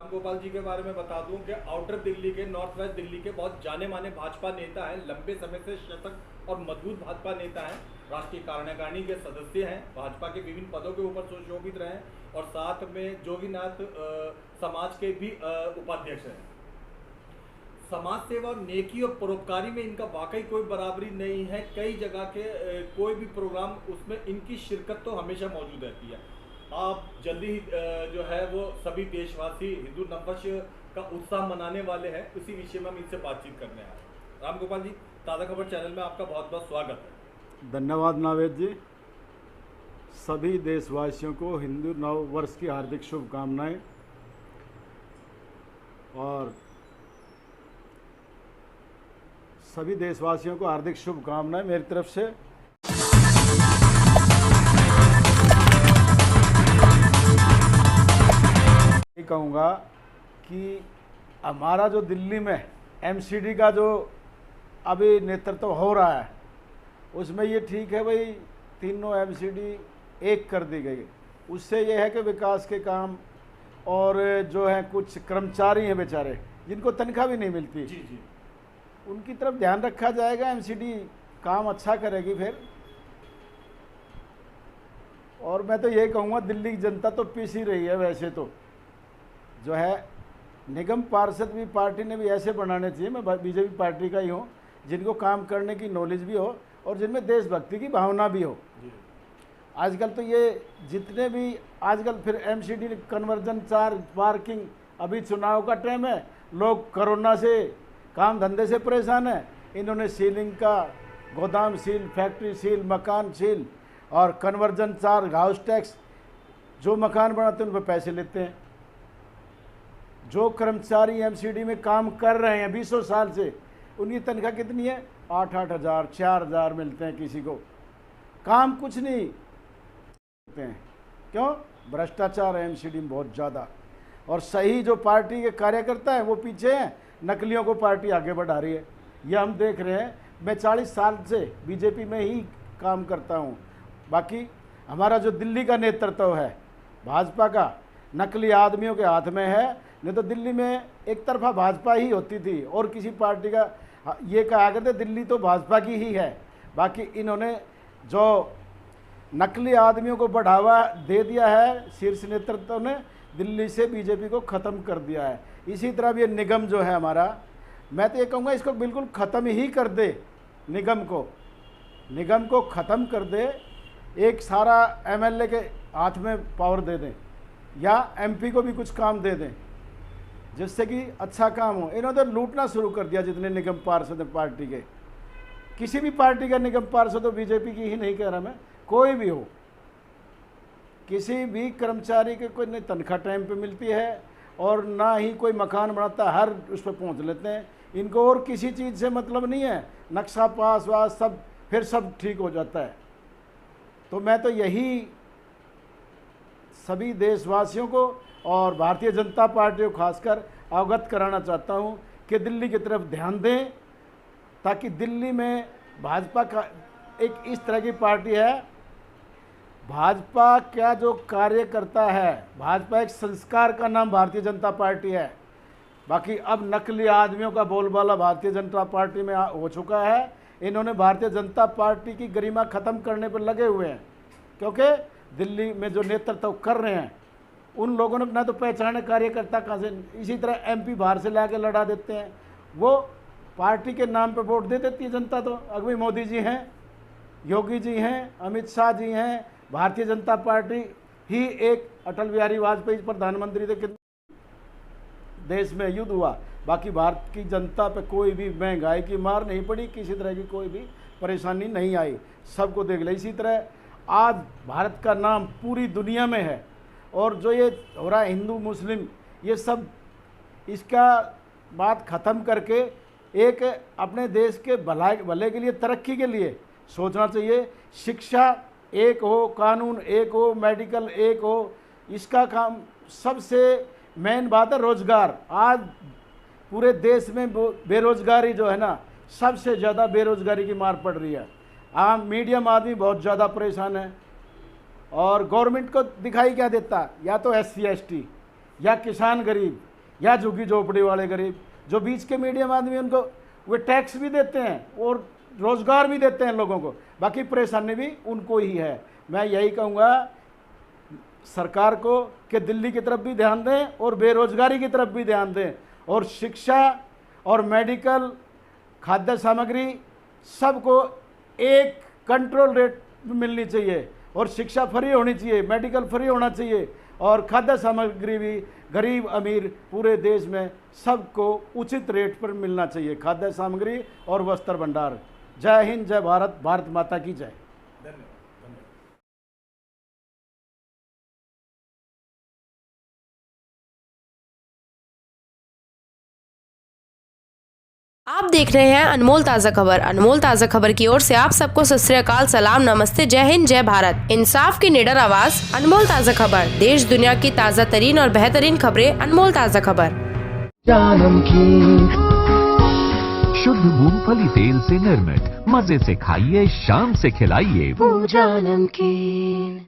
गोपाल जी के बारे में बता दूं कि आउटर दिल्ली के, नॉर्थ वेस्ट दिल्ली के बहुत जाने माने भाजपा नेता हैं, लंबे समय से सशक्त और मजबूत भाजपा नेता हैं, राष्ट्रीय कार्यकारिणी के सदस्य हैं, भाजपा के विभिन्न पदों के ऊपर सुशोभित रहे और साथ में जोगीनाथ समाज के भी उपाध्यक्ष हैं। समाज सेवा और नेकी और परोपकारी में इनका वाकई कोई बराबरी नहीं है। कई जगह के कोई भी प्रोग्राम, उसमें इनकी शिरकत तो हमेशा मौजूद रहती है। आप जल्दी ही जो है वो सभी देशवासी हिंदू नववर्ष का उत्साह मनाने वाले हैं, उसी विषय में हम इनसे बातचीत करने आए हैं। राम गोपाल जी, ताज़ा खबर चैनल में आपका बहुत बहुत स्वागत है। धन्यवाद नावेद जी। सभी देशवासियों को हिंदू नव वर्ष की हार्दिक शुभकामनाएं और सभी देशवासियों को हार्दिक शुभकामनाएं मेरी तरफ से। कहूँगा कि हमारा जो दिल्ली में एमसीडी का जो अभी नेतृत्व हो रहा है, उसमें ये ठीक है भाई, तीनों एमसीडी एक कर दी गई। उससे ये है कि विकास के काम और जो है कुछ कर्मचारी हैं बेचारे जिनको तनख्वाह भी नहीं मिलती, जी जी, उनकी तरफ ध्यान रखा जाएगा। एमसीडी काम अच्छा करेगी फिर। और मैं तो यही कहूँगा, दिल्ली की जनता तो पीस ही रही है। वैसे तो जो है निगम पार्षद भी पार्टी ने भी ऐसे बनाने चाहिए, मैं बीजेपी पार्टी का ही हूँ, जिनको काम करने की नॉलेज भी हो और जिनमें देशभक्ति की भावना भी हो। आजकल तो ये जितने भी आजकल फिर एमसीडी कन्वर्जन चार्ज, पार्किंग, अभी चुनाव का टाइम है, लोग कोरोना से काम धंधे से परेशान है। इन्होंने सीलिंग का, गोदाम सील, फैक्ट्री सील, मकान सील और कन्वर्जन चार्ज, हाउस टैक्स, जो मकान बनाते हैं उन पर पैसे लेते हैं। जो कर्मचारी एमसीडी में काम कर रहे हैं 20 साल से, उनकी तनख्वाह कितनी है? 8-8 हज़ार, 4 हज़ार मिलते हैं किसी को। काम कुछ नहीं करते हैं। क्यों? भ्रष्टाचार है एमसीडी में बहुत ज़्यादा। और सही जो पार्टी के कार्यकर्ता हैं वो पीछे हैं, नकलियों को पार्टी आगे बढ़ा रही है। ये हम देख रहे हैं। मैं 40 साल से बीजेपी में ही काम करता हूँ। बाकी हमारा जो दिल्ली का नेतृत्व है भाजपा का, नकली आदमियों के हाथ में है। नहीं तो दिल्ली में एक तरफा भाजपा ही होती थी और किसी पार्टी का ये कहा करते दिल्ली तो भाजपा की ही है। बाकी इन्होंने जो नकली आदमियों को बढ़ावा दे दिया है, शीर्ष नेतृत्व ने दिल्ली से बीजेपी को ख़त्म कर दिया है। इसी तरह ये निगम जो है हमारा, मैं तो ये कहूँगा इसको बिल्कुल ख़त्म ही कर दे। निगम को ख़त्म कर दे। एक सारा एमएलए के हाथ में पावर दे दें या एमपी को भी कुछ काम दे दें जिससे कि अच्छा काम हो। इन्होंने तो लूटना शुरू कर दिया जितने निगम पार्षद हैं पार्टी के। किसी भी पार्टी का निगम पार्षद हो, बीजेपी की ही नहीं कह रहा मैं, कोई भी हो, किसी भी कर्मचारी के कोई नहीं तनख्वाह टाइम पे मिलती है और ना ही कोई मकान बनाता, हर उस पर पहुँच लेते हैं। इनको और किसी चीज़ से मतलब नहीं है, नक्शा पास वास सब फिर सब ठीक हो जाता है। तो मैं तो यही सभी देशवासियों को और भारतीय जनता पार्टी को खासकर अवगत कराना चाहता हूं कि दिल्ली की तरफ ध्यान दें, ताकि दिल्ली में भाजपा का एक इस तरह की पार्टी है। भाजपा क्या जो कार्य करता है, भाजपा एक संस्कार का नाम भारतीय जनता पार्टी है। बाकी अब नकली आदमियों का बोलबाला भारतीय जनता पार्टी में हो चुका है। इन्होंने भारतीय जनता पार्टी की गरिमा ख़त्म करने पर लगे हुए हैं, क्योंकि दिल्ली में जो नेतृत्व कर रहे हैं उन लोगों ने ना तो पहचाने कार्यकर्ता कहाँ से। इसी तरह एमपी बाहर से ला के लड़ा देते हैं, वो पार्टी के नाम पे वोट दे देती है जनता। तो अभी मोदी जी हैं, योगी जी हैं, अमित शाह जी हैं, भारतीय जनता पार्टी ही एक अटल बिहारी वाजपेयी प्रधानमंत्री थे, देश में युद्ध हुआ। बाकी भारत की जनता पे कोई भी महंगाई की मार नहीं पड़ी, किसी तरह की कोई भी परेशानी नहीं आई, सबको देख ले। इसी तरह आज भारत का नाम पूरी दुनिया में है। और जो ये हो रहा है हिंदू मुस्लिम, ये सब इसका बात ख़त्म करके एक अपने देश के भले के लिए, तरक्की के लिए सोचना चाहिए। शिक्षा एक हो, कानून एक हो, मेडिकल एक हो, इसका काम सबसे मेन बात है रोजगार। आज पूरे देश में बेरोजगारी जो है ना, सबसे ज़्यादा बेरोजगारी की मार पड़ रही है। आम मीडियम आदमी बहुत ज़्यादा परेशान है और गवर्नमेंट को दिखाई क्या देता, या तो SC ST या किसान गरीब या झुग्गी झोपड़ी वाले गरीब। जो बीच के मीडियम आदमी उनको वे टैक्स भी देते हैं और रोज़गार भी देते हैं लोगों को, बाकी परेशानी भी उनको ही है। मैं यही कहूँगा सरकार को कि दिल्ली की तरफ भी ध्यान दें और बेरोजगारी की तरफ भी ध्यान दें, और शिक्षा और मेडिकल, खाद्य सामग्री सबको एक कंट्रोल रेट में मिलनी चाहिए, और शिक्षा फ्री होनी चाहिए, मेडिकल फ्री होना चाहिए, और खाद्य सामग्री भी गरीब अमीर पूरे देश में सबको उचित रेट पर मिलना चाहिए, खाद्य सामग्री और वस्त्र भंडार। जय हिंद, जय भारत, भारत माता की जय। धन्यवाद। आप देख रहे हैं अनमोल ताज़ा खबर। अनमोल ताज़ा खबर की ओर से आप सबको सत श्री अकाल, सलाम, नमस्ते, जय हिंद, जय भारत। इंसाफ की निडर आवाज, अनमोल ताज़ा खबर। देश दुनिया की ताज़ा तरीन और बेहतरीन खबरें, अनमोल ताज़ा खबर। जानम की शुद्ध मूंगफली तेल से निर्मित, मजे से खाइए, शाम से खिलाइए। जानम की